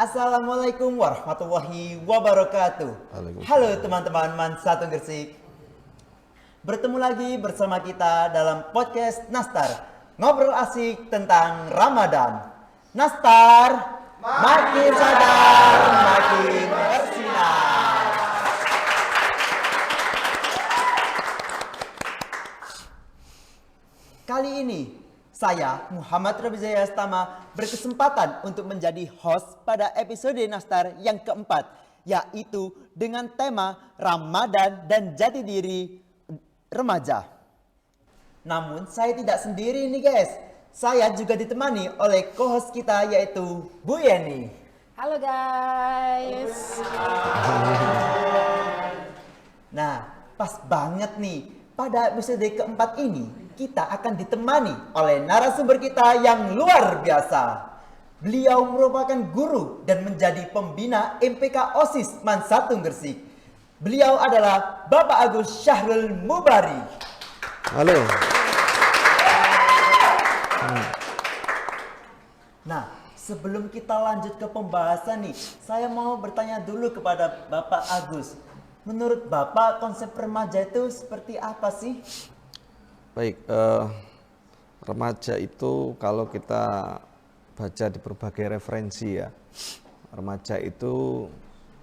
Assalamualaikum warahmatullahi wabarakatuh. Halo teman-teman Mansatu Gresik. Bertemu lagi bersama kita dalam podcast Nastar. Ngobrol asik tentang Ramadan. Nastar, makin sadar, makin bersinar. Kali ini saya, Muhammad Rabizaya Astama, berkesempatan untuk menjadi host pada episode Nastar yang keempat, yaitu dengan tema Ramadan dan Jati Diri Remaja. Namun saya tidak sendiri nih guys, saya juga ditemani oleh co-host kita yaitu Bu Yeni. Halo guys. Nah, pas banget nih, pada episode keempat ini kita akan ditemani oleh narasumber kita yang luar biasa. Beliau merupakan guru dan menjadi pembina MPK OSIS Mansatu Gresik. Beliau adalah Bapak Agus Syahrul Mubari. Halo. Nah, sebelum kita lanjut ke pembahasan nih, saya mau bertanya dulu kepada Bapak Agus. Menurut Bapak, konsep remaja itu seperti apa sih? Baik, remaja itu kalau kita baca di berbagai referensi ya, remaja itu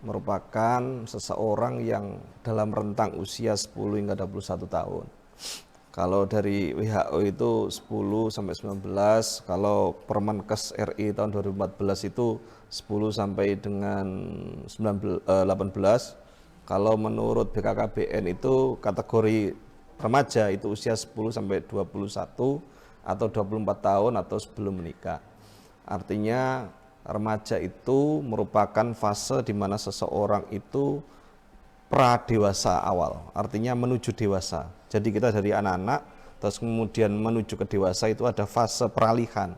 merupakan seseorang yang dalam rentang usia 10 hingga 21 tahun. Kalau dari WHO itu 10 sampai 19, kalau Permenkes RI tahun 2014 itu 10 sampai dengan 18. Kalau menurut BKKBN itu kategori remaja itu usia 10 sampai 21 atau 24 tahun atau sebelum menikah. Artinya remaja itu merupakan fase di mana seseorang itu pra-dewasa awal, artinya menuju dewasa. Jadi kita dari anak-anak terus kemudian menuju ke dewasa itu ada fase peralihan.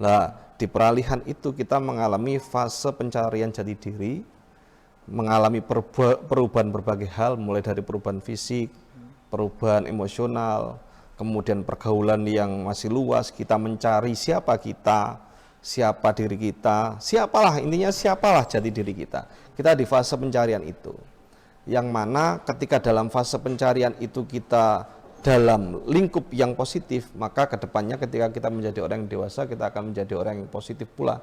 Nah, di peralihan itu kita mengalami fase pencarian jati diri, mengalami perubahan berbagai hal, mulai dari perubahan fisik, perubahan emosional, kemudian pergaulan yang masih luas, kita mencari siapa kita, siapa diri kita, siapalah intinya siapalah jati diri kita. Kita di fase pencarian itu. Yang mana ketika dalam fase pencarian itu kita dalam lingkup yang positif, maka kedepannya ketika kita menjadi orang yang dewasa, kita akan menjadi orang yang positif pula.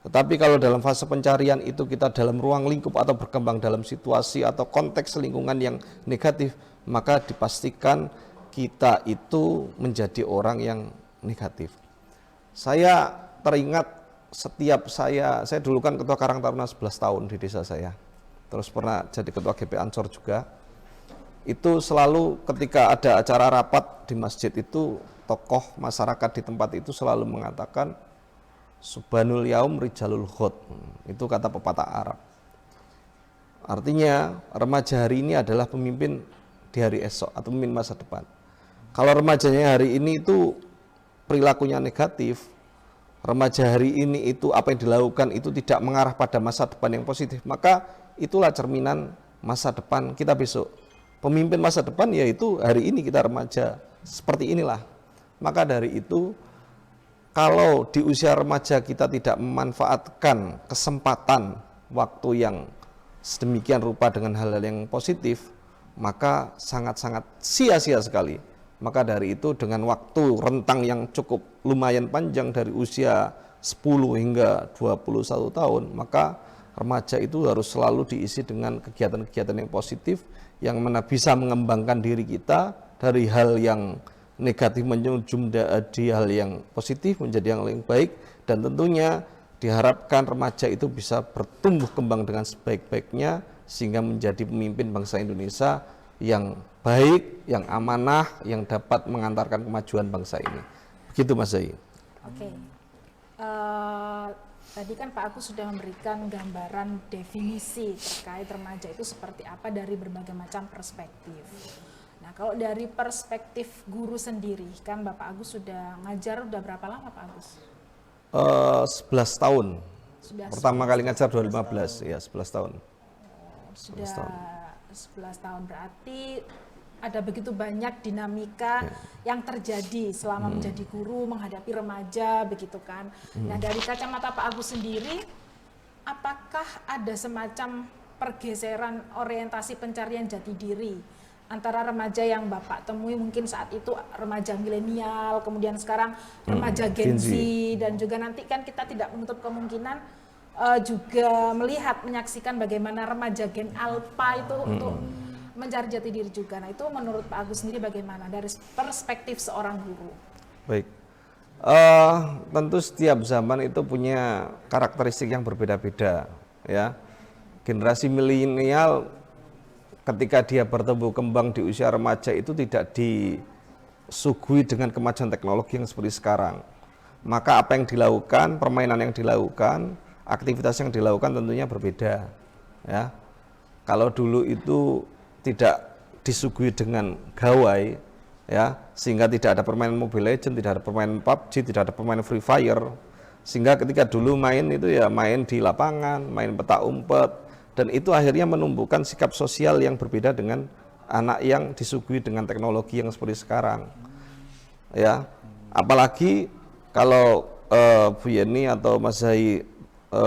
Tetapi kalau dalam fase pencarian itu kita dalam ruang lingkup atau berkembang dalam situasi atau konteks lingkungan yang negatif, maka dipastikan kita itu menjadi orang yang negatif. Saya teringat setiap saya dulu kan ketua Karang Taruna 11 tahun di desa saya. Terus pernah jadi ketua GP Ansor juga. Itu selalu ketika ada acara rapat di masjid itu, tokoh masyarakat di tempat itu selalu mengatakan Subhanul Yaum Rijalul Ghad. Itu kata pepatah Arab. Artinya remaja hari ini adalah pemimpin di hari esok atau pemimpin masa depan. Kalau remajanya hari ini itu perilakunya negatif, remaja hari ini itu apa yang dilakukan itu tidak mengarah pada masa depan yang positif, maka itulah cerminan masa depan kita besok. Pemimpin masa depan yaitu hari ini kita remaja, seperti inilah. Maka dari itu, kalau di usia remaja kita tidak memanfaatkan kesempatan waktu yang sedemikian rupa dengan hal-hal yang positif, maka sangat-sangat sia-sia sekali. Maka dari itu dengan waktu rentang yang cukup lumayan panjang dari usia 10 hingga 21 tahun, maka remaja itu harus selalu diisi dengan kegiatan-kegiatan yang positif yang mana bisa mengembangkan diri kita dari hal yang negatif menuju di hal yang positif menjadi yang lebih baik, dan tentunya diharapkan remaja itu bisa bertumbuh kembang dengan sebaik-baiknya sehingga menjadi pemimpin bangsa Indonesia yang baik, yang amanah, yang dapat mengantarkan kemajuan bangsa ini. Begitu Mas Zai. Oke. Tadi kan Pak Agus sudah memberikan gambaran definisi terkait remaja itu seperti apa dari berbagai macam perspektif. Nah, kalau dari perspektif guru sendiri, kan Bapak Agus sudah ngajar udah berapa lama Pak Agus? 11 tahun. Sudah Pertama 11 kali ngajar 2015, ya 11 tahun. Sudah 11 tahun. 11 tahun berarti ada begitu banyak dinamika yang terjadi selama menjadi guru menghadapi remaja begitu kan. Nah, dari kacamata Pak Agus sendiri apakah ada semacam pergeseran orientasi pencarian jati diri antara remaja yang Bapak temui mungkin saat itu remaja milenial, kemudian sekarang remaja Gen Z, dan juga nanti kan kita tidak menutup kemungkinan juga menyaksikan bagaimana remaja Gen Alpha itu untuk mencari jati diri juga. Nah itu menurut Pak Agus sendiri bagaimana dari perspektif seorang guru? Baik, tentu setiap zaman itu punya karakteristik yang berbeda-beda, ya. Generasi milenial ketika dia bertumbuh kembang di usia remaja itu tidak disuguhi dengan kemajuan teknologi yang seperti sekarang. Maka apa yang dilakukan, permainan yang dilakukan, aktivitas yang dilakukan tentunya berbeda, ya. Kalau dulu itu tidak disuguhi dengan gawai, ya, sehingga tidak ada permainan Mobile Legends, tidak ada permainan PUBG, tidak ada permainan Free Fire, sehingga ketika dulu main itu ya main di lapangan, main petak umpet, dan itu akhirnya menumbuhkan sikap sosial yang berbeda dengan anak yang disuguhi dengan teknologi yang seperti sekarang, ya. Apalagi kalau Bu Yeni atau Mas Zai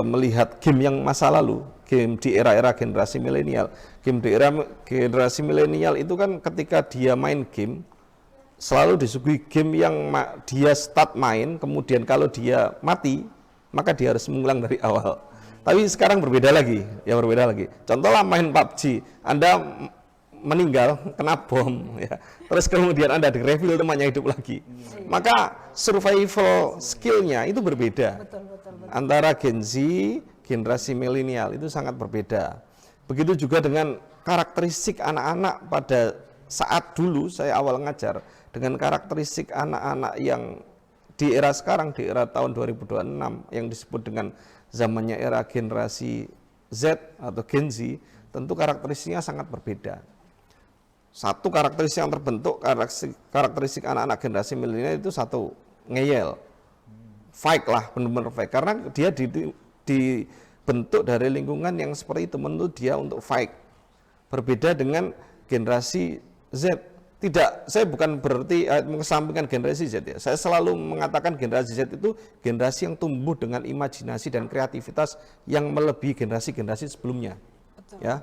melihat game yang masa lalu, game di era-era generasi milenial. Game di era generasi milenial itu kan ketika dia main game selalu disuguhi game yang dia start main, kemudian kalau dia mati maka dia harus mengulang dari awal. Tapi sekarang berbeda lagi, ya berbeda lagi. Contohnya main PUBG, Anda meninggal kena bom, ya. Terus kemudian Anda di-reveal temannya hidup lagi. Maka survival skill-nya itu berbeda. Betul. Antara Gen Z, generasi milenial itu sangat berbeda. Begitu juga dengan karakteristik anak-anak pada saat dulu saya awal ngajar, dengan karakteristik anak-anak yang di era sekarang, di era tahun 2026 yang disebut dengan zamannya era generasi Z atau Gen Z, tentu karakteristiknya sangat berbeda. Satu karakteristik yang terbentuk, karakteristik anak-anak generasi milenial itu satu, ngeyel, fight lah, benar-benar fight, karena dia dibentuk dari lingkungan yang seperti itu, menurut dia untuk fight. Berbeda dengan generasi Z. Tidak, saya bukan berarti mengesampingkan generasi Z ya. Saya selalu mengatakan generasi Z itu generasi yang tumbuh dengan imajinasi dan kreativitas yang melebihi generasi-generasi sebelumnya. Betul. Ya.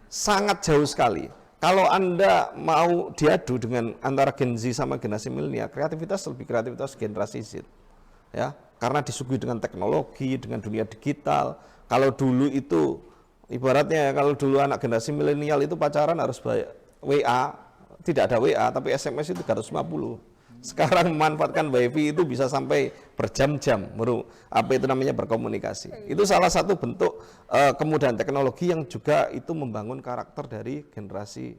Sangat jauh sekali. Kalau Anda mau diadu dengan antara Gen Z sama generasi milenial, kreativitas lebih kreativitas generasi Z. Ya, karena disuguhi dengan teknologi, dengan dunia digital. Kalau dulu itu ibaratnya kalau dulu anak generasi milenial itu pacaran harus WA, tidak ada WA, tapi SMS itu 350. Sekarang memanfaatkan WiFi itu bisa sampai berjam-jam, apa itu namanya berkomunikasi. Itu salah satu bentuk kemudahan teknologi yang juga itu membangun karakter dari generasi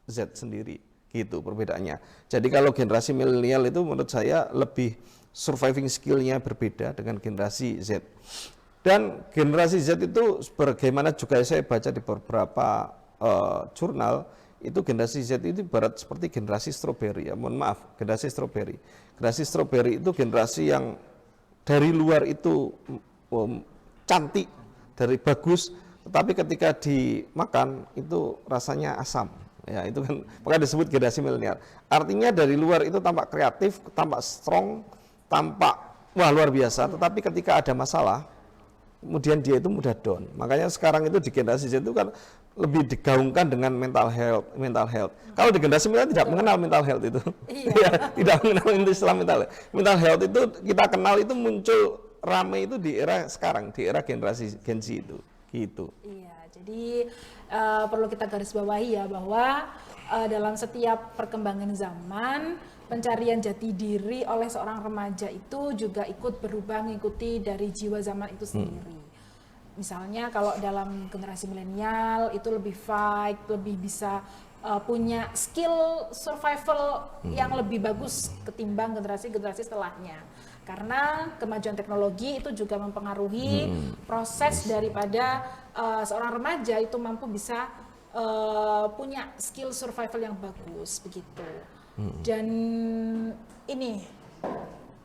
Z sendiri, gitu perbedaannya. Jadi kalau generasi milenial itu menurut saya lebih surviving skill-nya berbeda dengan generasi Z. Dan generasi Z itu bagaimana juga saya baca di beberapa jurnal, itu generasi Z itu ibarat seperti generasi stroberi, ya mohon maaf, generasi stroberi. Generasi stroberi itu generasi yang dari luar itu cantik, dari bagus, tetapi ketika dimakan itu rasanya asam. Ya, itu kan maka disebut generasi milenial. Artinya dari luar itu tampak kreatif, tampak strong, tampak wah luar biasa, tetapi ketika ada masalah kemudian dia itu mudah down. Makanya sekarang itu di generasi Z itu kan lebih digaungkan dengan mental health. Kalau di generasi milenial tidak mengenal mental health itu. Ya, tidak mengenal istilah mental health. Mental health itu kita kenal itu muncul ramai itu di era sekarang, di era generasi Gen Z itu. Gitu. Iya, jadi perlu kita garis bawahi ya bahwa dalam setiap perkembangan zaman pencarian jati diri oleh seorang remaja itu juga ikut berubah mengikuti dari jiwa zaman itu sendiri. Misalnya kalau dalam generasi milenial itu lebih fight, lebih bisa punya skill survival yang lebih bagus ketimbang generasi-generasi setelahnya. Karena kemajuan teknologi itu juga mempengaruhi proses daripada seorang remaja itu mampu bisa punya skill survival yang bagus begitu. Dan ini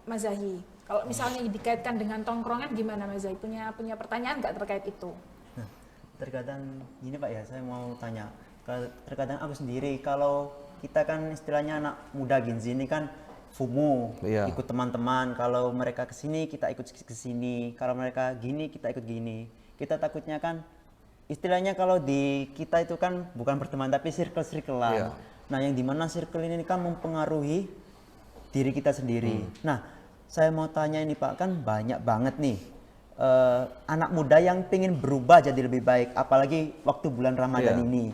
Mas Zahi, kalau misalnya dikaitkan dengan tongkrongan gimana Mas Zahi? Punya pertanyaan nggak terkait itu? Nah, terkadang gini Pak ya, saya mau tanya. Terkadang aku sendiri, kalau kita kan istilahnya anak muda Gen Z ini kan FOMO, Iya. ikut teman-teman. Kalau mereka kesini kita ikut kesini, kalau mereka gini kita ikut gini. Kita takutnya kan, istilahnya kalau di kita itu kan bukan berteman tapi circle-circlean. Iya. Nah yang dimana circle ini kan mempengaruhi diri kita sendiri. Nah saya mau tanya ini Pak, kan banyak banget nih anak muda yang pengen berubah jadi lebih baik, apalagi waktu bulan Ramadan Iya. ini.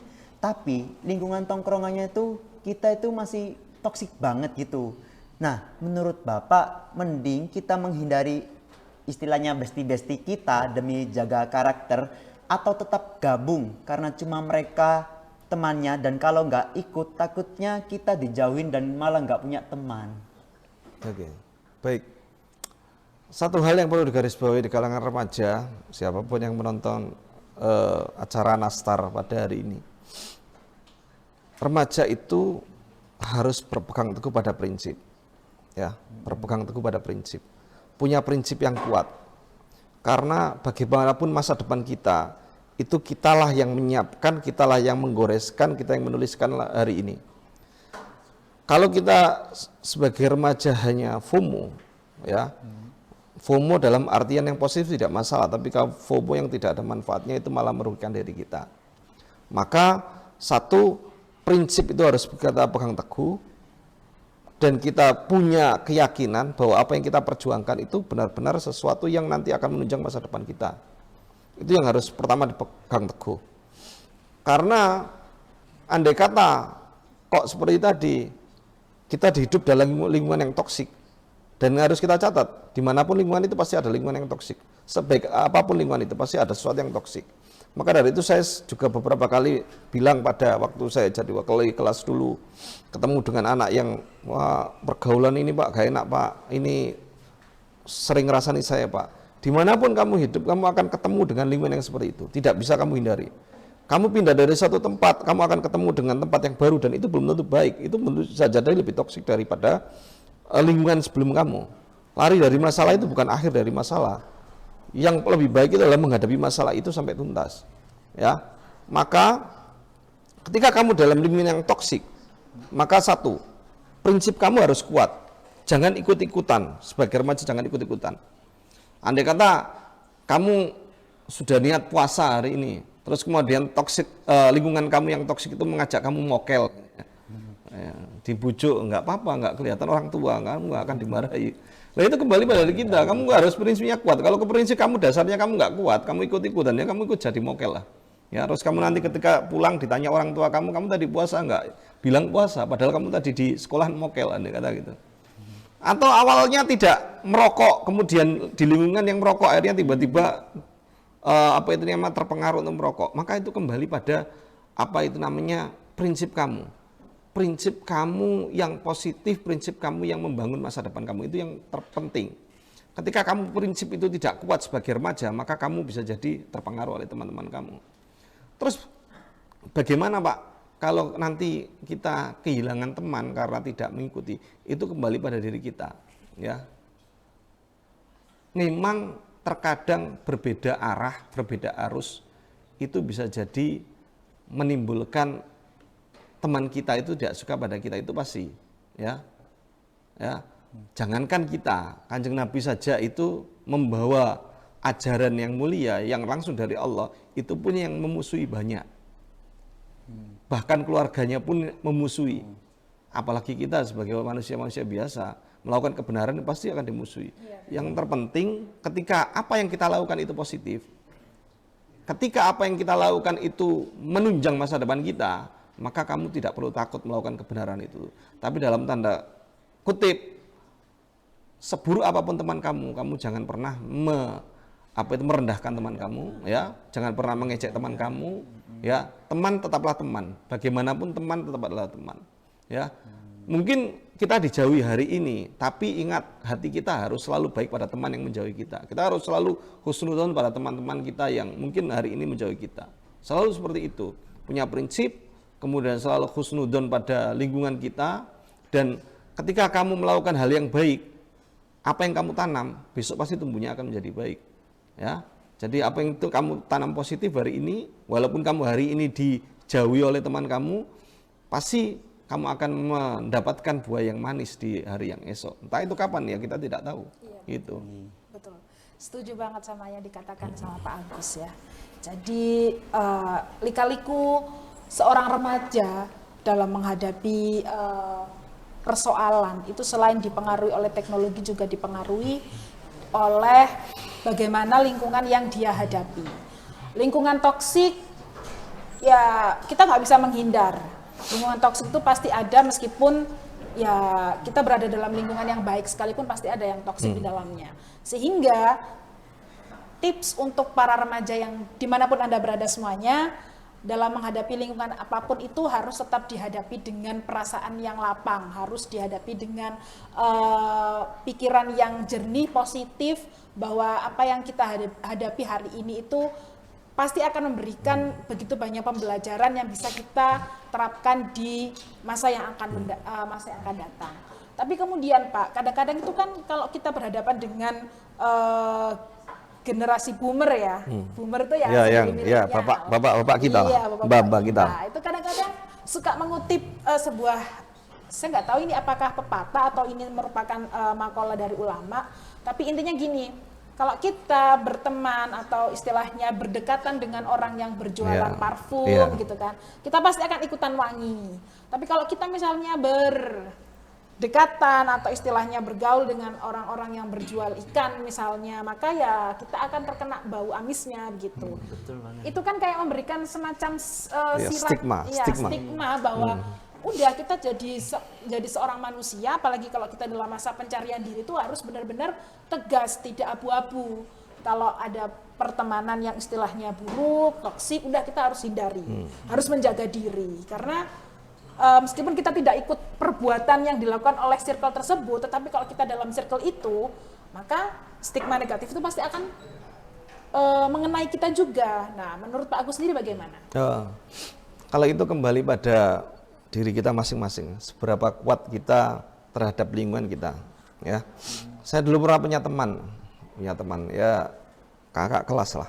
Tapi lingkungan tongkrongannya itu kita itu masih toksik banget gitu. Nah, menurut Bapak mending kita menghindari istilahnya bestie-bestie kita demi jaga karakter atau tetap gabung karena cuma mereka temannya, dan kalau nggak ikut takutnya kita dijauhin dan malah nggak punya teman. Oke, baik. Satu hal yang perlu digarisbawahi di kalangan remaja, siapapun yang menonton acara Nastar pada hari ini, remaja itu harus berpegang teguh pada prinsip, ya, berpegang teguh pada prinsip, punya prinsip yang kuat, karena bagaimanapun masa depan kita itu kitalah yang menyiapkan, kitalah yang menggoreskan, kita yang menuliskan hari ini. Kalau kita sebagai remaja hanya FOMO, ya, FOMO dalam artian yang positif tidak masalah, tapi kalau FOMO yang tidak ada manfaatnya itu malah merugikan diri kita. Maka satu, prinsip itu harus kita pegang teguh, dan kita punya keyakinan bahwa apa yang kita perjuangkan itu benar-benar sesuatu yang nanti akan menunjang masa depan kita. Itu yang harus pertama dipegang teguh. Karena andai kata kok seperti tadi, kita hidup dalam lingkungan yang toksik, dan harus kita catat, dimanapun lingkungan itu pasti ada lingkungan yang toksik. Sebaik apapun lingkungan itu pasti ada sesuatu yang toksik. Maka dari itu saya juga beberapa kali bilang pada waktu saya jadi wakil kelas dulu, ketemu dengan anak yang, wah pergaulan ini Pak, gak enak Pak, ini sering ngerasani saya Pak. Dimanapun kamu hidup, kamu akan ketemu dengan lingkungan yang seperti itu, tidak bisa kamu hindari. Kamu pindah dari satu tempat, kamu akan ketemu dengan tempat yang baru, dan itu belum tentu baik, itu tentu saja lebih toksik daripada lingkungan sebelum kamu. Lari dari masalah itu bukan akhir dari masalah. Yang lebih baik itu adalah menghadapi masalah itu sampai tuntas. Ya, maka ketika kamu dalam lingkungan yang toksik, maka satu, prinsip kamu harus kuat. Jangan ikut-ikutan, sebagai remaja jangan ikut-ikutan. Andai kata kamu sudah niat puasa hari ini, terus kemudian toksik, lingkungan kamu yang toksik itu mengajak kamu mokel, ya, dibujuk, nggak apa-apa, nggak kelihatan orang tua, kamu nggak akan dimarahi. Nah itu kembali pada diri kita, kamu harus prinsipnya kuat. Kalau ke prinsip kamu dasarnya kamu nggak kuat, kamu ikut-ikutan, ya kamu ikut jadi mokel lah. Ya, terus kamu nanti ketika pulang ditanya orang tua kamu tadi puasa nggak? Bilang puasa, padahal kamu tadi di sekolah mokel, andai kata gitu. Atau awalnya tidak merokok, kemudian di lingkungan yang merokok, akhirnya tiba-tiba apa itu namanya terpengaruh untuk merokok. Maka itu kembali pada apa itu namanya prinsip kamu. Prinsip kamu yang positif, prinsip kamu yang membangun masa depan kamu, itu yang terpenting. Ketika kamu prinsip itu tidak kuat sebagai remaja, maka kamu bisa jadi terpengaruh oleh teman-teman kamu. Terus bagaimana Pak kalau nanti kita kehilangan teman karena tidak mengikuti? Itu kembali pada diri kita, ya. Memang terkadang berbeda arah, berbeda arus, itu bisa jadi menimbulkan teman kita itu tidak suka pada kita, itu pasti, ya. Ya, jangankan kita, Kanjeng Nabi saja itu membawa ajaran yang mulia yang langsung dari Allah, itu pun yang memusuhi banyak. Bahkan keluarganya pun memusuhi. Apalagi kita sebagai manusia-manusia biasa, melakukan kebenaran pasti akan dimusuhi. Yang terpenting ketika apa yang kita lakukan itu positif, ketika apa yang kita lakukan itu menunjang masa depan kita, maka kamu tidak perlu takut melakukan kebenaran itu. Tapi dalam tanda kutip, seburuk apapun teman kamu, kamu jangan pernah merendahkan teman kamu, ya. Jangan pernah mengejek teman kamu, ya. Teman tetaplah teman. Bagaimanapun teman tetap adalah teman, ya. Mungkin kita dijauhi hari ini, tapi ingat hati kita harus selalu baik pada teman yang menjauhi kita. Kita harus selalu husnudzon pada teman-teman kita yang mungkin hari ini menjauhi kita. Selalu seperti itu, punya prinsip, kemudian selalu husnudzon pada lingkungan kita, dan ketika kamu melakukan hal yang baik, apa yang kamu tanam besok pasti tumbuhnya akan menjadi baik, ya. Jadi apa yang itu kamu tanam positif hari ini, walaupun kamu hari ini dijauhi oleh teman kamu, pasti kamu akan mendapatkan buah yang manis di hari yang esok. Entah itu kapan ya, kita tidak tahu. Gitu. Betul. Setuju banget sama yang dikatakan sama Pak Agus ya. Jadi lika-liku seorang remaja dalam menghadapi persoalan itu selain dipengaruhi oleh teknologi juga dipengaruhi oleh bagaimana lingkungan yang dia hadapi. Lingkungan toksik ya kita nggak bisa menghindar. Lingkungan toksik itu pasti ada meskipun ya kita berada dalam lingkungan yang baik sekalipun pasti ada yang toksik di dalamnya. Sehingga tips untuk para remaja yang dimanapun Anda berada semuanya dalam menghadapi lingkungan apapun itu harus tetap dihadapi dengan perasaan yang lapang, harus dihadapi dengan pikiran yang jernih, positif, bahwa apa yang kita hadapi hari ini itu pasti akan memberikan begitu banyak pembelajaran yang bisa kita terapkan di masa yang akan datang. Tapi kemudian Pak, kadang-kadang itu kan kalau kita berhadapan dengan generasi boomer ya, boomer itu ya, bapak kita, bapak kita. Nah, itu kadang-kadang suka mengutip sebuah, saya nggak tahu ini apakah pepatah atau ini merupakan makalah dari ulama, tapi intinya gini. Kalau kita berteman atau istilahnya berdekatan dengan orang yang berjualan parfum gitu kan, kita pasti akan ikutan wangi. Tapi kalau kita misalnya berdekatan atau istilahnya bergaul dengan orang-orang yang berjual ikan misalnya, maka ya kita akan terkena bau amisnya gitu. Betul banget. Itu kan kayak memberikan semacam stigma bahwa udah kita jadi seorang manusia, apalagi kalau kita dalam masa pencarian diri itu harus benar-benar tegas, tidak abu-abu. Kalau ada pertemanan yang istilahnya buruk, toksik, udah kita harus hindari, harus menjaga diri. Karena meskipun kita tidak ikut perbuatan yang dilakukan oleh circle tersebut, tetapi kalau kita dalam circle itu, maka stigma negatif itu pasti akan mengenai kita juga. Nah, menurut Pak Agus sendiri bagaimana? Kalau itu kembali pada diri kita masing-masing, seberapa kuat kita terhadap lingkungan kita, ya. Saya dulu pernah punya teman ya kakak kelas lah.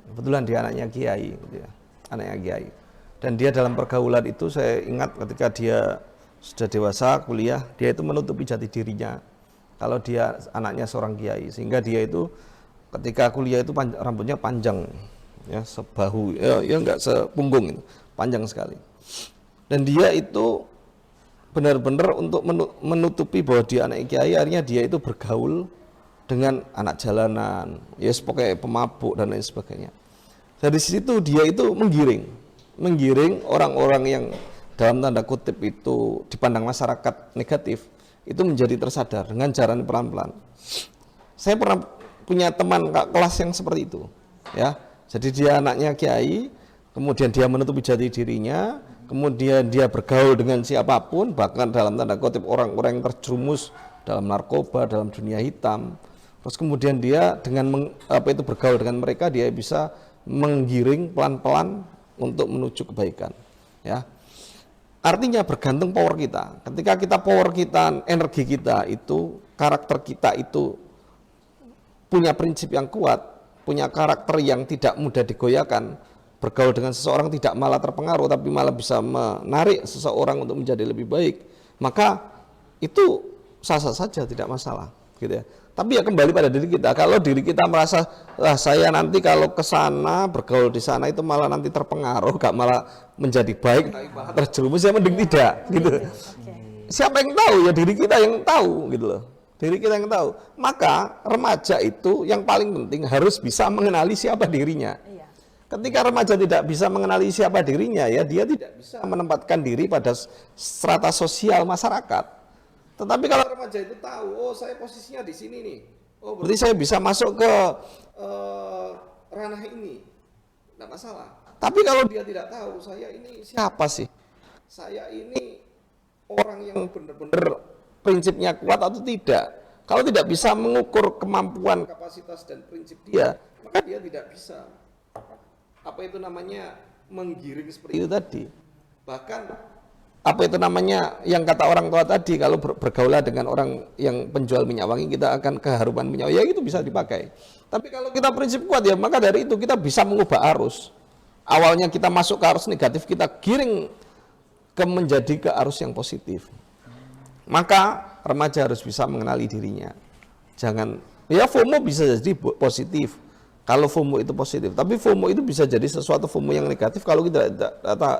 Kebetulan dia anaknya kiai, gitu ya, anaknya kiai. Dan dia dalam pergaulan itu saya ingat ketika dia sudah dewasa kuliah, dia itu menutupi jati dirinya. Kalau dia anaknya seorang kiai, sehingga dia itu ketika kuliah itu rambutnya panjang, ya sebahu, ya enggak sepunggung itu, panjang sekali. Dan dia itu benar-benar untuk menutupi bahwa dia anak kiai, akhirnya dia itu bergaul dengan anak jalanan, ya pokoknya pemabuk dan lain sebagainya. Dari situ dia itu menggiring orang-orang yang dalam tanda kutip itu dipandang masyarakat negatif, itu menjadi tersadar dengan jalan pelan-pelan. Saya pernah punya teman kelas yang seperti itu, ya. Jadi dia anaknya kiai, kemudian dia menutupi jati dirinya, kemudian dia bergaul dengan siapapun, bahkan dalam tanda kutip orang-orang yang terjerumus dalam narkoba, dalam dunia hitam. Terus kemudian dia dengan bergaul dengan mereka, dia bisa menggiring pelan-pelan untuk menuju kebaikan. Ya, artinya bergantung power kita. Ketika kita power kita, energi kita itu, karakter kita itu punya prinsip yang kuat, punya karakter yang tidak mudah digoyahkan. Bergaul dengan seseorang tidak malah terpengaruh, tapi malah bisa menarik seseorang untuk menjadi lebih baik, maka itu sah-sah saja, tidak masalah, gitu ya. Tapi ya kembali pada diri kita. Kalau diri kita merasa, saya nanti kalau ke sana bergaul di sana itu malah nanti terpengaruh, gak malah menjadi baik, terjerumus, ya mending tidak, gitu. Siapa yang tahu? Ya diri kita yang tahu, gitu loh. Diri kita yang tahu. Maka remaja itu yang paling penting harus bisa mengenali siapa dirinya. Ketika remaja tidak bisa mengenali siapa dirinya, ya dia tidak bisa menempatkan diri pada strata sosial masyarakat. Tetapi kalau remaja itu tahu, oh saya posisinya di sini nih, oh berarti saya bisa masuk ke ranah ini, tidak masalah. Tapi kalau dia tidak tahu, saya ini siapa sih? Saya ini orang yang benar-benar prinsipnya kuat atau tidak? Kalau tidak bisa mengukur kemampuan, kapasitas dan prinsip dia, maka dia tidak bisa apa itu namanya menggiring seperti itu tadi. Bahkan apa itu namanya yang kata orang tua tadi, kalau bergaulah dengan orang yang penjual minyak wangi, kita akan keharuman minyak wangi, ya itu bisa dipakai. Tapi kalau kita prinsip kuat, ya maka dari itu kita bisa mengubah arus. Awalnya kita masuk ke arus negatif, kita giring menjadi ke arus yang positif. Maka remaja harus bisa mengenali dirinya. Jangan, ya FOMO bisa jadi positif kalau FOMO itu positif, tapi FOMO itu bisa jadi sesuatu FOMO yang negatif kalau kita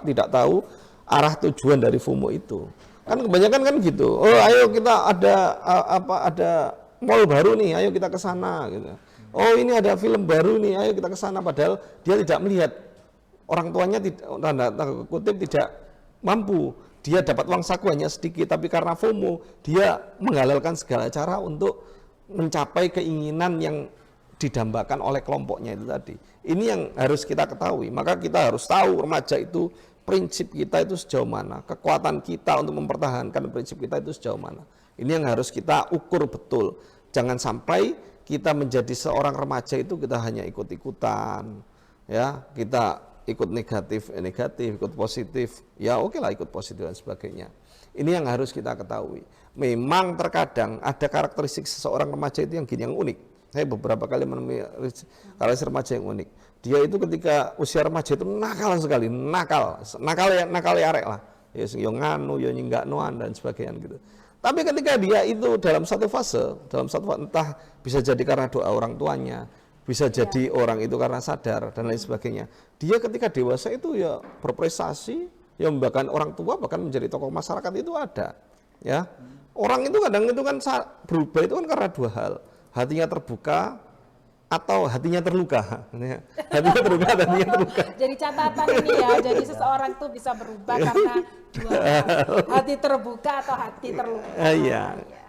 tidak tahu arah tujuan dari FOMO itu. Kan kebanyakan kan gitu. Oh, ayo kita ada mall baru nih, ayo kita ke sana gitu. Oh, ini ada film baru nih, ayo kita ke sana, padahal dia tidak melihat orang tuanya tanda kutip tidak mampu. Dia dapat uang saku hanya sedikit, tapi karena FOMO, dia menghalalkan segala cara untuk mencapai keinginan yang didambakan oleh kelompoknya itu tadi. Ini yang harus kita ketahui. Maka kita harus tahu remaja itu, prinsip kita itu sejauh mana, kekuatan kita untuk mempertahankan prinsip kita itu sejauh mana. Ini yang harus kita ukur betul. Jangan sampai kita menjadi seorang remaja itu kita hanya ikut-ikutan, ya, kita ikut negatif, ikut positif, ya oke lah ikut positif dan sebagainya. Ini yang harus kita ketahui. Memang terkadang ada karakteristik seseorang remaja itu yang gini, yang unik. Saya beberapa kali menemui karakteristik remaja yang unik. Dia itu ketika usia remaja itu nakal sekali, nakal ya arek lah. Ya yo nganu, yo nyenggak noan dan sebagainya gitu. Tapi ketika dia itu dalam satu fase, entah bisa jadi karena doa orang tuanya, bisa jadi orang itu karena sadar dan lain sebagainya. Dia ketika dewasa itu ya berprestasi, ya bahkan orang tua bahkan menjadi tokoh masyarakat itu ada. Ya, orang itu kadang itu kan berubah itu kan karena dua hal, hatinya terbuka atau hatinya terluka. Hatinya terbuka, hatinya terluka. Jadi catatan ini ya, jadi seseorang tuh bisa berubah karena dua hal, hati terbuka atau hati terluka. Iya,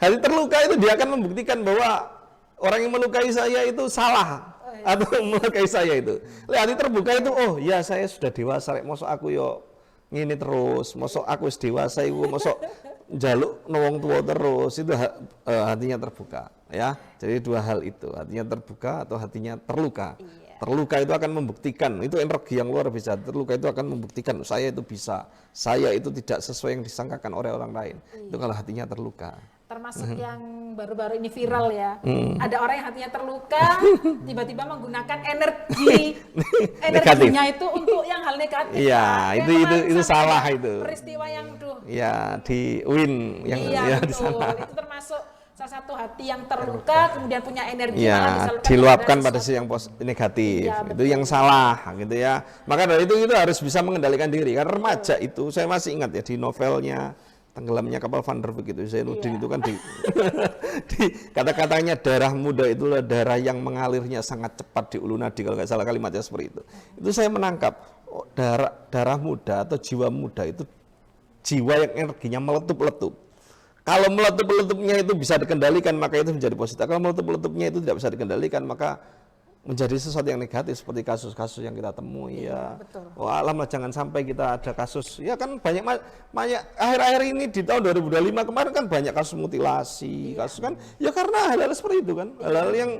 hati terluka itu dia akan membuktikan bahwa orang yang melukai saya itu salah atau melukai saya itu. Hati terbuka itu, oh ya saya sudah dewasa, mosok aku yo ngini terus, mosok aku sudah dewasa iku, mosok jaluk wong tua terus, itu hatinya terbuka, ya. Jadi dua hal itu, hatinya terbuka atau hatinya terluka. Terluka itu akan membuktikan, itu energi yang luar biasa. Terluka itu akan membuktikan saya itu bisa, saya itu tidak sesuai yang disangkakan oleh orang lain. Itu kalau hatinya terluka. Termasuk yang baru-baru ini viral ya, ada orang yang hatinya terluka, tiba-tiba menggunakan energinya itu untuk yang hal negatif. Iya, itu salah itu. Peristiwa yang ya di UIN yang iya, di sana. Itu termasuk salah satu hati yang terluka, kemudian punya energi ya, diluapkan pada sisi yang negatif. Ya, itu yang salah gitu ya. Maka dari itu harus bisa mengendalikan diri. Karena remaja itu saya masih ingat ya di novelnya Tenggelamnya Kapal Van der Wijk itu Zainuddin itu kan di kata-katanya darah muda itulah darah yang mengalirnya sangat cepat di ulu nadi, kalau nggak salah kalimatnya seperti itu. Itu saya menangkap darah muda atau jiwa muda itu jiwa yang energinya meletup-letup. Kalau meletup-letupnya itu bisa dikendalikan maka itu menjadi positif. Kalau meletup-letupnya itu tidak bisa dikendalikan maka menjadi sesuatu yang negatif seperti kasus-kasus yang kita temui ya. Wah, alam jangan sampai kita ada kasus. Ya kan banyak akhir-akhir ini di tahun 2025 kemarin kan banyak kasus mutilasi, kasus kan ya karena hal-hal seperti itu kan. Hal-hal yang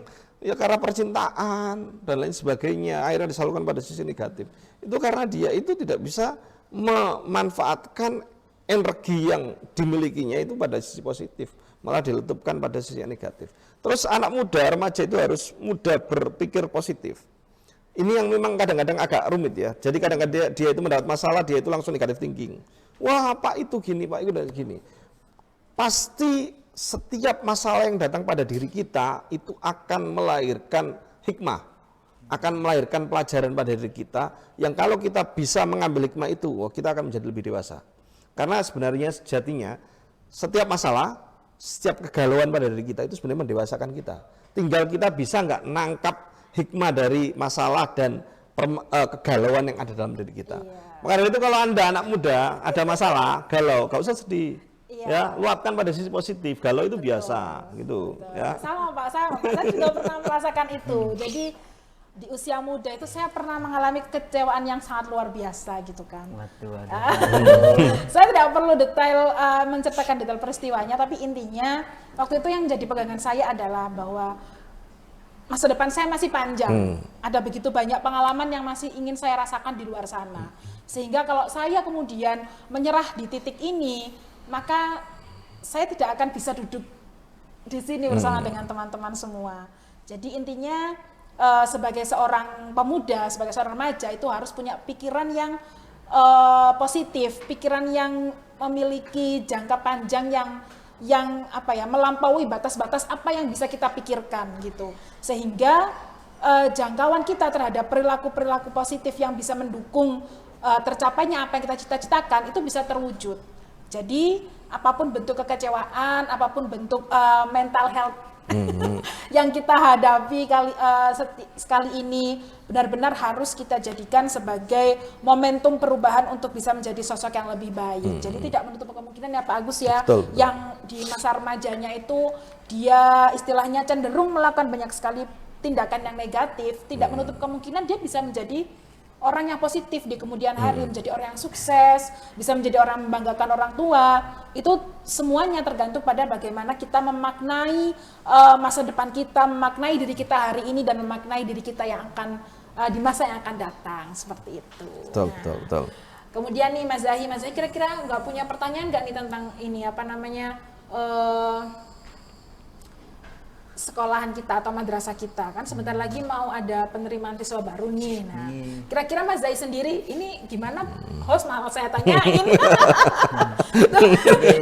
ya karena percintaan dan lain sebagainya akhirnya disalurkan pada sisi negatif. Itu karena dia itu tidak bisa memanfaatkan energi yang dimilikinya itu pada sisi positif, malah diletupkan pada sisi yang negatif. Terus anak muda, remaja itu harus mudah berpikir positif. Ini yang memang kadang-kadang agak rumit ya. Jadi kadang-kadang dia itu mendapat masalah, dia itu langsung negative thinking. Wah, Pak itu gini, Pak itu gini. Pasti setiap masalah yang datang pada diri kita itu akan melahirkan hikmah, akan melahirkan pelajaran pada diri kita yang kalau kita bisa mengambil hikmah itu, kita akan menjadi lebih dewasa. Karena sebenarnya sejatinya setiap masalah, setiap kegalauan pada diri kita itu sebenarnya mendewasakan kita. Tinggal kita bisa nggak nangkap hikmah dari masalah dan kegalauan yang ada dalam diri kita. Maka dari itu kalau Anda anak muda ada masalah, galau, gak usah sedih. Ya, luapkan pada sisi positif. Galau itu biasa gitu. Ya. Sama Pak, saya juga pernah merasakan itu. Jadi di usia muda itu saya pernah mengalami kekecewaan yang sangat luar biasa gitu kan. Waduh. Saya tidak perlu menceritakan detail peristiwanya, tapi intinya waktu itu yang jadi pegangan saya adalah bahwa masa depan saya masih panjang. Ada begitu banyak pengalaman yang masih ingin saya rasakan di luar sana. Sehingga kalau saya kemudian menyerah di titik ini, maka saya tidak akan bisa duduk di sini bersama dengan teman-teman semua. Jadi intinya sebagai seorang pemuda, sebagai seorang remaja itu harus punya pikiran yang positif, pikiran yang memiliki jangka panjang yang apa ya, melampaui batas-batas apa yang bisa kita pikirkan gitu, sehingga jangkauan kita terhadap perilaku-perilaku positif yang bisa mendukung tercapainya apa yang kita cita-citakan itu bisa terwujud. Jadi apapun bentuk kekecewaan, apapun bentuk mental health yang kita hadapi sekali ini, benar-benar harus kita jadikan sebagai momentum perubahan untuk bisa menjadi sosok yang lebih baik. Jadi tidak menutup kemungkinan ya Pak Agus ya, Betul. yang di masa remajanya itu dia istilahnya cenderung melakukan banyak sekali tindakan yang negatif, tidak menutup kemungkinan dia bisa menjadi orang yang positif di kemudian hari, menjadi orang yang sukses, bisa menjadi orang yang membanggakan orang tua. Itu semuanya tergantung pada bagaimana kita memaknai masa depan kita, memaknai diri kita hari ini, dan memaknai diri kita yang akan di masa yang akan datang, seperti itu. Betul, betul, betul. Kemudian nih Mas Zahi kira-kira nggak punya pertanyaan nggak nih tentang ini apa namanya sekolahan kita atau madrasah kita, kan sebentar lagi mau ada penerimaan siswa baru nih. Nah, kira-kira Mas Zai sendiri ini gimana? Host malah saya tanyain.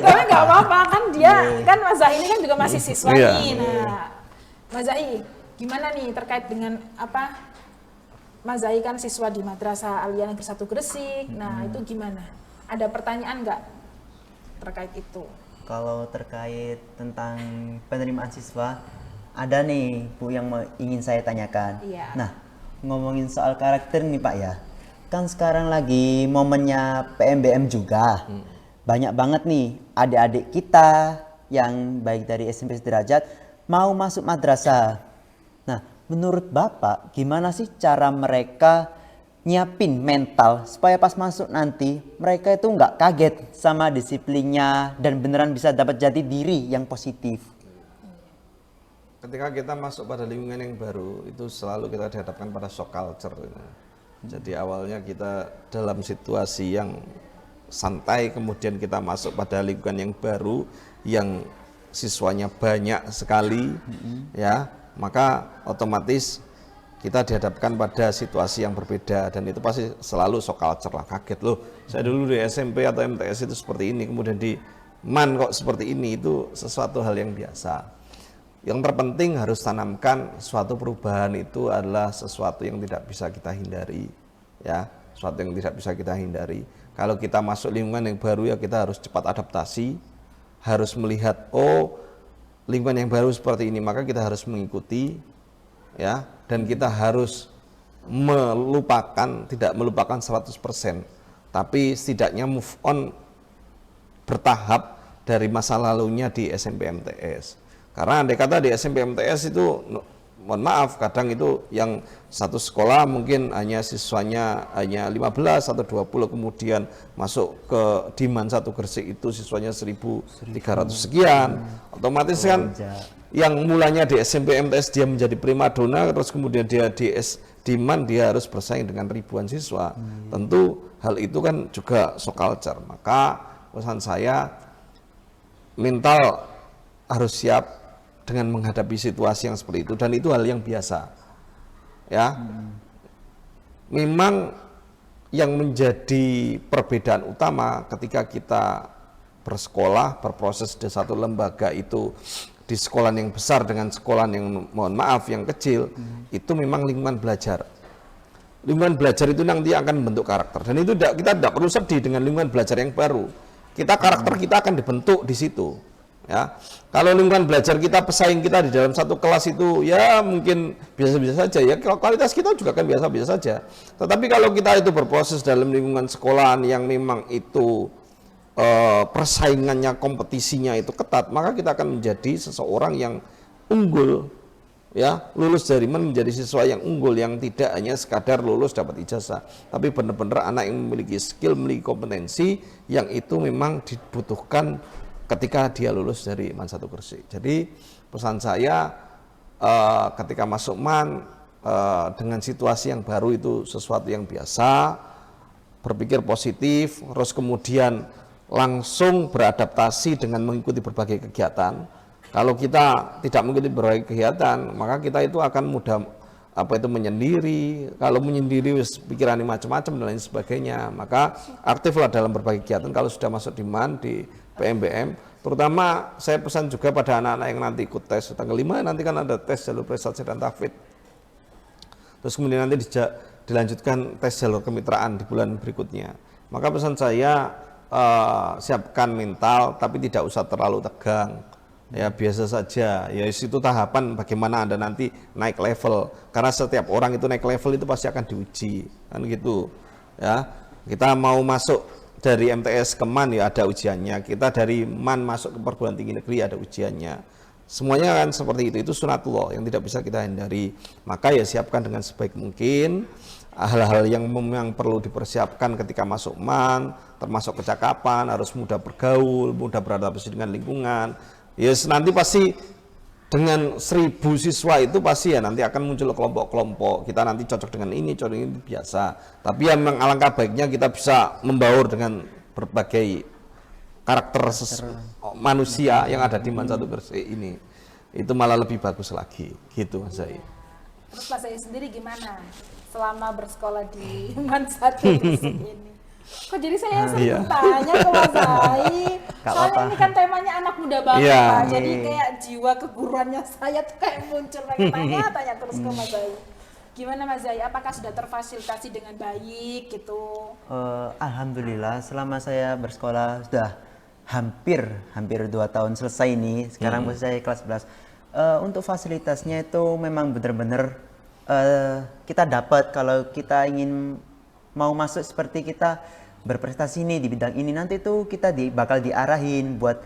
Tapi nggak apa-apa kan, dia kan Mas Zai ini kan juga masih siswa nih. Nah, Mas Zai gimana nih terkait dengan apa? Mas Zai kan siswa di Madrasah Aliyah Negeri 1 Gresik. Nah, itu gimana? Ada pertanyaan nggak terkait itu? Kalau terkait tentang penerimaan siswa, ada nih Bu yang ingin saya tanyakan. Iya. Nah, ngomongin soal karakter nih Pak ya, kan sekarang lagi momennya PMBM juga. Banyak banget nih adik-adik kita yang baik dari SMP sederajat mau masuk madrasah. Nah, menurut Bapak gimana sih cara mereka nyiapin mental supaya pas masuk nanti mereka itu nggak kaget sama disiplinnya dan beneran bisa dapat jati diri yang positif? Ketika kita masuk pada lingkungan yang baru, itu selalu kita dihadapkan pada shock culture. Jadi awalnya kita dalam situasi yang santai, kemudian kita masuk pada lingkungan yang baru, yang siswanya banyak sekali, ya, maka otomatis kita dihadapkan pada situasi yang berbeda, dan itu pasti selalu shock culture lah, kaget loh. Saya dulu di SMP atau MTS itu seperti ini, kemudian di MAN kok seperti ini, itu sesuatu hal yang biasa. Yang terpenting harus tanamkan suatu perubahan itu adalah sesuatu yang tidak bisa kita hindari, ya, sesuatu yang tidak bisa kita hindari. Kalau kita masuk lingkungan yang baru ya kita harus cepat adaptasi, harus melihat oh lingkungan yang baru seperti ini, maka kita harus mengikuti, ya, dan kita harus tidak melupakan 100%, tapi setidaknya move on bertahap dari masa lalunya di SMP MTS. Karena andai kata di SMP MTS itu, mohon maaf, kadang itu yang satu sekolah mungkin hanya siswanya hanya 15 atau 20, kemudian masuk ke Diman 1 Gresik itu siswanya 1.300 sekian. Otomatis kan yang mulanya di SMP MTS dia menjadi primadona, terus kemudian dia di Diman dia harus bersaing dengan ribuan siswa. Tentu hal itu kan juga shock culture. Maka pesan saya, mental harus siap dengan menghadapi situasi yang seperti itu, dan itu hal yang biasa, ya. Memang yang menjadi perbedaan utama ketika kita bersekolah, berproses di satu lembaga itu, di sekolah yang besar dengan sekolah yang mohon maaf yang kecil, itu memang lingkungan belajar. Lingkungan belajar itu nanti akan membentuk karakter, dan itu kita tidak perlu sedih dengan lingkungan belajar yang baru. Karakter kita akan dibentuk di situ. Ya, kalau lingkungan belajar kita, pesaing kita di dalam satu kelas itu ya mungkin biasa-biasa saja, ya kualitas kita juga kan biasa-biasa saja. Tetapi kalau kita itu berproses dalam lingkungan sekolahan yang memang itu persaingannya, kompetisinya itu ketat, maka kita akan menjadi seseorang yang unggul, ya, lulus dari MAN menjadi siswa yang unggul, yang tidak hanya sekadar lulus dapat ijazah, tapi benar-benar anak yang memiliki skill, memiliki kompetensi yang itu memang dibutuhkan ketika dia lulus dari MAN 1 Gresik. Jadi pesan saya ketika masuk MAN dengan situasi yang baru itu sesuatu yang biasa, berpikir positif, terus kemudian langsung beradaptasi dengan mengikuti berbagai kegiatan. Kalau kita tidak mengikuti berbagai kegiatan, maka kita itu akan mudah apa itu menyendiri. Kalau menyendiri pikirannya macam-macam dan lain sebagainya, maka aktiflah dalam berbagai kegiatan. Kalau sudah masuk di MAN, di PMBM, terutama saya pesan juga pada anak-anak yang nanti ikut tes tanggal 5, nanti kan ada tes jalur prestasi dan tahfidz. Terus kemudian nanti dilanjutkan tes jalur kemitraan di bulan berikutnya. Maka pesan saya, siapkan mental tapi tidak usah terlalu tegang. Ya biasa saja, ya itu tahapan bagaimana Anda nanti naik level, karena setiap orang itu naik level itu pasti akan diuji, kan gitu ya. Kita mau masuk dari MTS ke MAN ya ada ujiannya, kita dari MAN masuk ke perguruan tinggi negeri ada ujiannya, semuanya kan seperti itu sunatullah yang tidak bisa kita hindari. Maka ya siapkan dengan sebaik mungkin hal-hal yang memang perlu dipersiapkan ketika masuk MAN, termasuk kecakapan, harus mudah bergaul, mudah beradaptasi dengan lingkungan. Yes, nanti pasti dengan 1000 siswa itu pasti ya nanti akan muncul kelompok-kelompok. Kita nanti cocok dengan ini, cocok ini biasa. Tapi ya memang alangkah baiknya kita bisa membaur dengan berbagai karakter manusia yang ada di MAN 1 Gresik ini. Itu malah lebih bagus lagi, gitu Mas Zai. Terus Mas Zai sendiri gimana selama bersekolah di MAN 1 Gresik ini? Kok jadi saya sering tanya ke Mas Zai? Soalnya ini kan temanya anak muda banget Pak. Jadi kayak jiwa keguruannya saya tuh kayak muncul, pengen tanya terus ke Mas Zai. Gimana Mas Zai? Apakah sudah terfasilitasi dengan baik gitu? Alhamdulillah selama saya bersekolah sudah hampir 2 tahun selesai nih. Sekarang posisi saya kelas 11. Untuk fasilitasnya itu memang benar-benar kita dapat kalau kita ingin mau masuk seperti kita berprestasi nih di bidang ini, nanti tuh kita bakal diarahin buat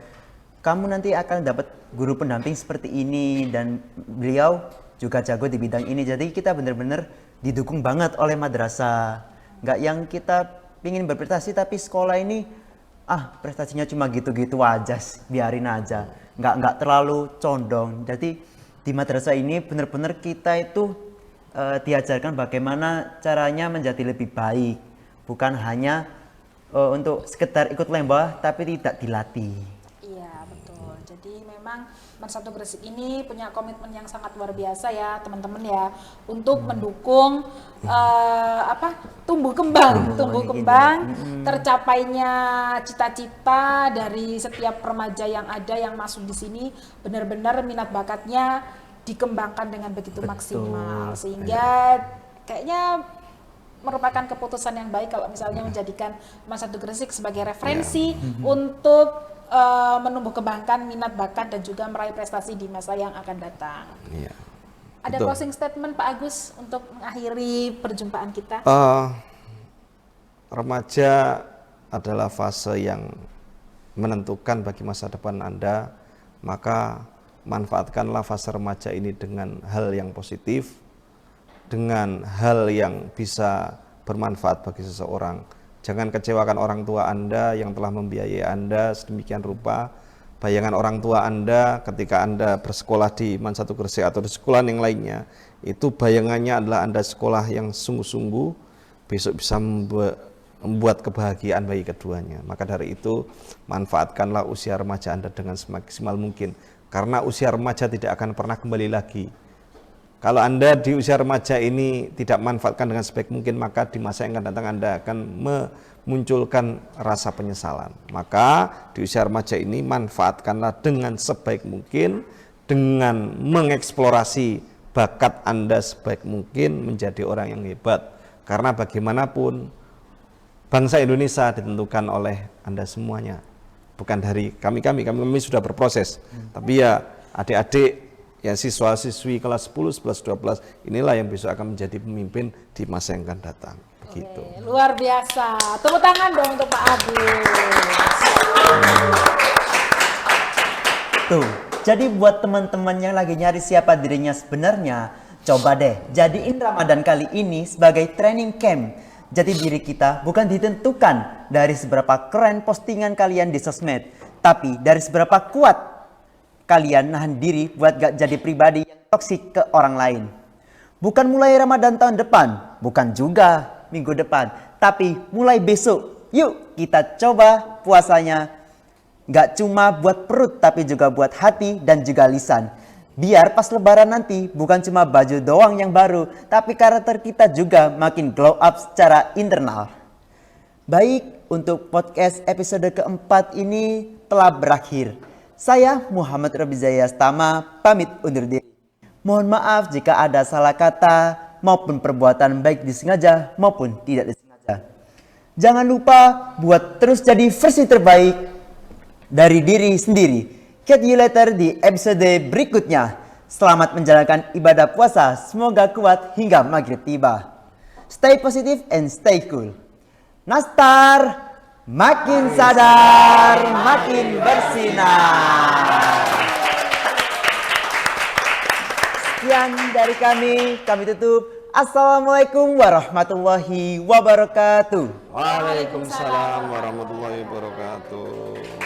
kamu nanti akan dapat guru pendamping seperti ini dan beliau juga jago di bidang ini. Jadi kita benar-benar didukung banget oleh madrasah. Nggak yang kita pingin berprestasi tapi sekolah ini prestasinya cuma gitu-gitu aja, biarin aja. Nggak terlalu condong. Jadi di madrasah ini benar-benar kita itu diajarkan bagaimana caranya menjadi lebih baik, bukan hanya untuk sekedar ikut lomba tapi tidak dilatih. Iya betul. Jadi memang MAN 1 Gresik ini punya komitmen yang sangat luar biasa ya teman-teman ya, untuk mendukung tumbuh kembang tercapainya cita-cita dari setiap remaja yang ada yang masuk di sini, benar-benar minat bakatnya dikembangkan dengan begitu maksimal, sehingga kayaknya merupakan keputusan yang baik kalau misalnya menjadikan MAN 1 Gresik sebagai referensi untuk menumbuh kembangkan minat bakat dan juga meraih prestasi di masa yang akan datang. Ada closing statement Pak Agus untuk mengakhiri perjumpaan kita? Remaja adalah fase yang menentukan bagi masa depan Anda, maka manfaatkanlah fase remaja ini dengan hal yang positif, dengan hal yang bisa bermanfaat bagi seseorang. Jangan kecewakan orang tua Anda yang telah membiayai Anda sedemikian rupa. Bayangan orang tua Anda ketika Anda bersekolah di MAN 1 Gresik atau di sekolah yang lainnya, itu bayangannya adalah Anda sekolah yang sungguh-sungguh, besok bisa membuat kebahagiaan bagi keduanya. Maka dari itu, manfaatkanlah usia remaja Anda dengan semaksimal mungkin. Karena usia remaja tidak akan pernah kembali lagi. Kalau Anda di usia remaja ini tidak manfaatkan dengan sebaik mungkin, maka di masa yang akan datang Anda akan memunculkan rasa penyesalan. Maka di usia remaja ini manfaatkanlah dengan sebaik mungkin, dengan mengeksplorasi bakat Anda sebaik mungkin menjadi orang yang hebat. Karena bagaimanapun bangsa Indonesia ditentukan oleh Anda semuanya. Bukan dari kami sudah berproses. Tapi ya adik-adik, ya siswa-siswi kelas 10, 11, 12, inilah yang besok akan menjadi pemimpin di masa yang akan datang. Begitu. Oke, luar biasa. Tepuk tangan dong untuk Pak Agus. Tuh, jadi buat teman-teman yang lagi nyari siapa dirinya sebenarnya, coba deh jadiin Ramadan kali ini sebagai training camp. Jadi diri kita bukan ditentukan dari seberapa keren postingan kalian di sosmed, tapi dari seberapa kuat kalian nahan diri buat gak jadi pribadi yang toksik ke orang lain. Bukan mulai Ramadan tahun depan, bukan juga minggu depan, tapi mulai besok. Yuk kita coba puasanya gak cuma buat perut tapi juga buat hati dan juga lisan. Biar pas lebaran nanti bukan cuma baju doang yang baru, tapi karakter kita juga makin glow up secara internal. Baik, untuk podcast episode keempat ini telah berakhir. Saya Muhammad Robizaya Stama pamit undur diri. Mohon maaf jika ada salah kata maupun perbuatan baik disengaja maupun tidak disengaja. Jangan lupa buat terus jadi versi terbaik dari diri sendiri. Catch you later di episode berikutnya. Selamat menjalankan ibadah puasa. Semoga kuat hingga maghrib tiba. Stay positive and stay cool. Nastar, makin sadar, makin bersinar. Sekian dari kami tutup. Assalamualaikum warahmatullahi wabarakatuh. Waalaikumsalam warahmatullahi wabarakatuh.